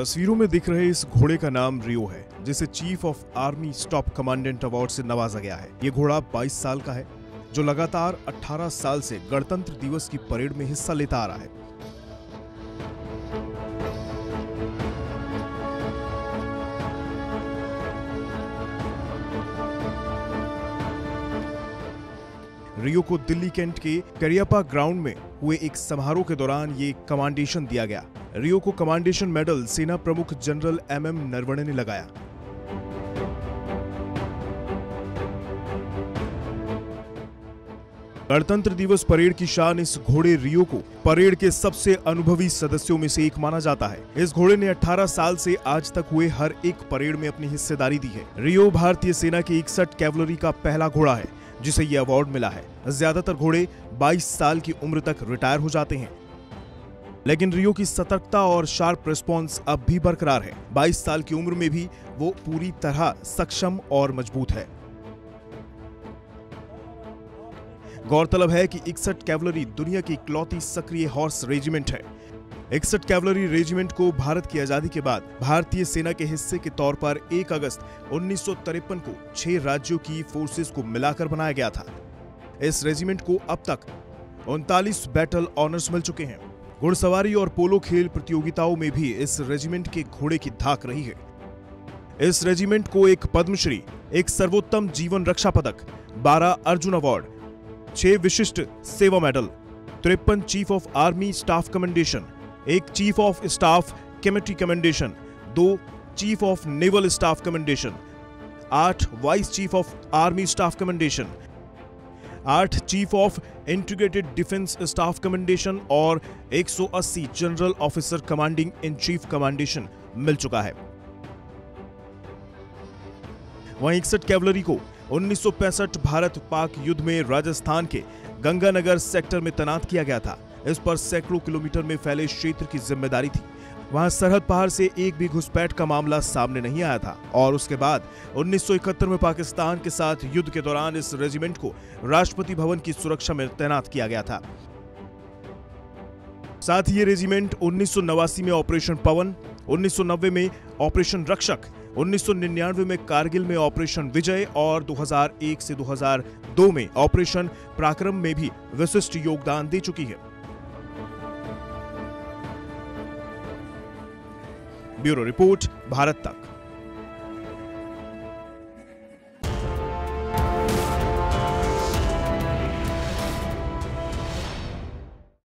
तस्वीरों में दिख रहे इस घोड़े का नाम रियो है, जिसे chief of army staff commandant award से नवाजा गया है। ये घोड़ा 22 साल का है, जो लगातार 18 साल से गणतंत्र दिवस की परेड में हिस्सा लेता आ रहा है। रियो को दिल्ली कैंट के करियप्पा ग्राउंड में हुए एक समारोह के दौरान ये कमांडेशन दिया गया। रियो को कमांडेशन मेडल सेना प्रमुख जनरल MM नरवणे ने लगाया। गणतंत्र दिवस परेड की शान इस घोड़े रियो को परेड के सबसे अनुभवी सदस्यों में से एक माना जाता है। इस घोड़े ने 18 साल से आज तक हुए हर एक परेड में अपनी हिस्सेदारी दी है। रियो भारतीय सेना की 61 कैवलरी का पहला घोड़ा है जिसे ये अवार्ड मिला है। ज्यादातर घोड़े 22 साल की उम्र तक रिटायर हो जाते हैं, लेकिन रियो की सतर्कता और शार्प रिस्पॉन्स अब भी बरकरार है। 22 साल की उम्र में भी वो पूरी तरह सक्षम और मजबूत है। गौरतलब है कि 61 कैवलरी दुनिया की इकलौती सक्रिय हॉर्स रेजिमेंट है। 61 कैवलरी रेजिमेंट को भारत की आजादी के बाद भारतीय सेना के हिस्से के तौर पर 1 अगस्त 1953 को 6 राज्यों की फोर्सेस को मिलाकर बनाया गया था। इस रेजिमेंट को अब तक 39 बैटल ऑनर्स मिल चुके हैं। घुड़सवारी और पोलो खेल प्रतियोगिताओं में भी इस रेजिमेंट के घोड़े की धाक रही है। इस रेजिमेंट को एक पद्मश्री, एक सर्वोत्तम जीवन रक्षा पदक, 12 Arjun award, 6 Vishisht Seva medal, 53 chief of army staff commendation, 1 chief of staff committee commendation, 2 chief of naval staff commendation, 8 vice chief of army staff commendation, 8 chief of integrated defence staff commendation और 180 general officer commanding in chief commendation मिल चुका है। वहीं 61 cavalry को 1965 भारत पाक युद्ध में राजस्थान के Ganganagar sector में तैनात किया गया था। इस पर सैकड़ों किलोमीटर में फैले क्षेत्र की जिम्मेदारी थी। वहां सरहद पार से एक भी घुसपैठ का मामला सामने नहीं आया था और उसके बाद 1971 में पाकिस्तान के साथ युद्ध के दौरान इस रेजिमेंट को राष्ट्रपति भवन की सुरक्षा में तैनात किया गया था। साथ ही ये रेजिमेंट 1989 में ऑपरेशन पवन, 1990 में ऑपरेशन रक्षक, 1999 में कारगिल में ऑपरेशन विजय और 2001 से 2002 में ऑपरेशन पराक्रम में भी विशिष्ट योगदान दे चुकी है। ब्यूरो रिपोर्ट, भारत तक।